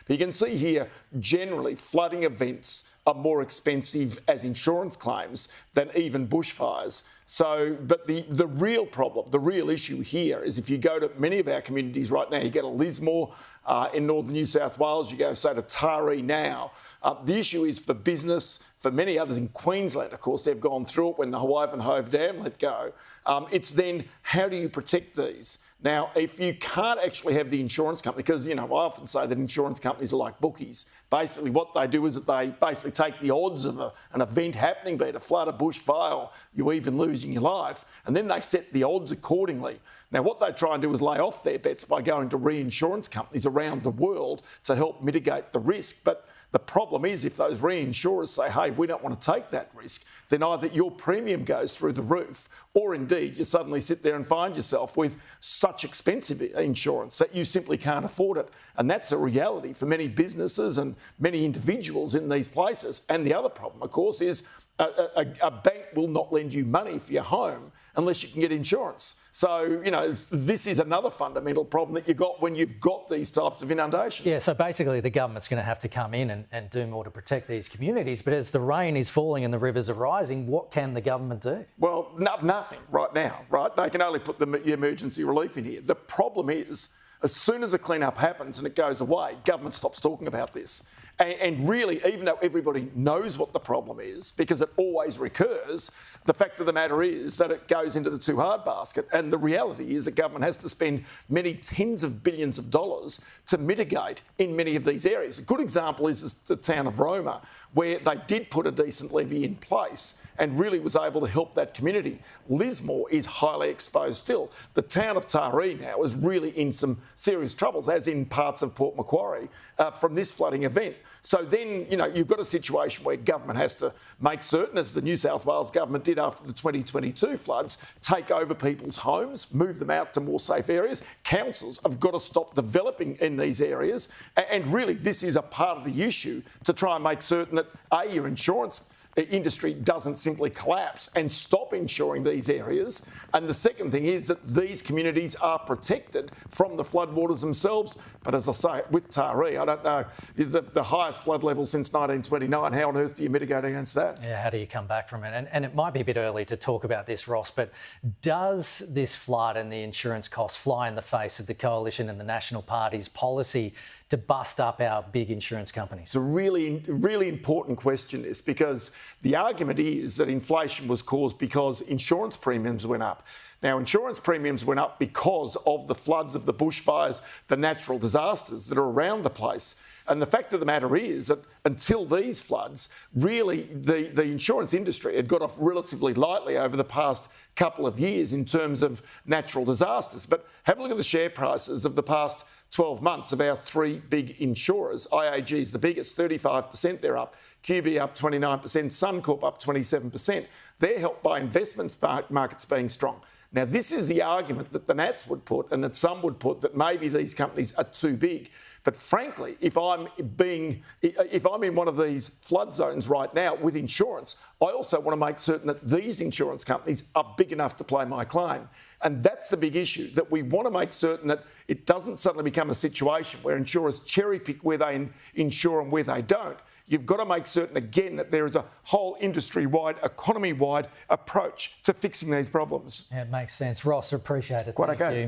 But you can see here, generally, flooding events are more expensive as insurance claims than even bushfires. So, but the real problem, the real issue here is if you go to many of our communities right now, you go to Lismore in northern New South Wales, you go, say, to Taree now, the issue is for business, for many others in Queensland, of course, they've gone through it when the Hove Dam let go. It's then, how do you protect these? Now, if you can't actually have the insurance company, because, I often say that insurance companies are like bookies. Basically, what they do is that they basically take the odds of an event happening, be it a flood, a bushfire, or you even losing your life, and then they set the odds accordingly. Now, what they try and do is lay off their bets by going to reinsurance companies around the world to help mitigate the risk. But the problem is if those reinsurers say, hey, we don't want to take that risk, then either your premium goes through the roof or indeed you suddenly sit there and find yourself with such expensive insurance that you simply can't afford it. And that's a reality for many businesses and many individuals in these places. And the other problem, of course, is a bank will not lend you money for your home unless you can get insurance. So, this is another fundamental problem that you've got when you've got these types of inundations. Yeah, so basically the government's going to have to come in and do more to protect these communities. But as the rain is falling and the rivers are rising, what can the government do? Well, nothing right now, right? They can only put the emergency relief in here. The problem is, as soon as a clean-up happens and it goes away, government stops talking about this. And really, even though everybody knows what the problem is, because it always recurs, the fact of the matter is that it goes into the too hard basket. And the reality is that government has to spend many tens of billions of dollars to mitigate in many of these areas. A good example is the town of Roma, where they did put a decent levy in place and really was able to help that community. Lismore is highly exposed still. The town of Taree now is really in some serious troubles, as in parts of Port Macquarie, from this flooding event. So then, you've got a situation where government has to make certain, as the New South Wales government did after the 2022 floods, take over people's homes, move them out to more safe areas. Councils have got to stop developing in these areas. And really, this is a part of the issue to try and make certain that, A, your insurance industry doesn't simply collapse and stop insuring these areas. And the second thing is that these communities are protected from the floodwaters themselves. But as I say, with Taree, I don't know, the highest flood level since 1929, how on earth do you mitigate against that? Yeah, how do you come back from it? And it might be a bit early to talk about this, Ross, but does this flood and the insurance costs fly in the face of the Coalition and the National Party's policy to bust up our big insurance companies? It's a really, really important question, this, because the argument is that inflation was caused because insurance premiums went up. Now, insurance premiums went up because of the floods, of the bushfires, the natural disasters that are around the place. And the fact of the matter is that until these floods, really the insurance industry had got off relatively lightly over the past couple of years in terms of natural disasters. But have a look at the share prices of the past 12 months of our three big insurers. IAG is the biggest, 35% they're up. QB up 29%, Suncorp up 27%. They're helped by investments markets being strong. Now, this is the argument that the Nats would put and that some would put, that maybe these companies are too big. But frankly, if I'm in one of these flood zones right now with insurance, I also want to make certain that these insurance companies are big enough to play my claim. And that's the big issue, that we want to make certain that it doesn't suddenly become a situation where insurers cherry pick where they insure and where they don't. You've got to make certain, again, that there is a whole industry-wide, economy-wide approach to fixing these problems. Yeah, it makes sense. Ross, appreciate it. Quite Thank okay. you.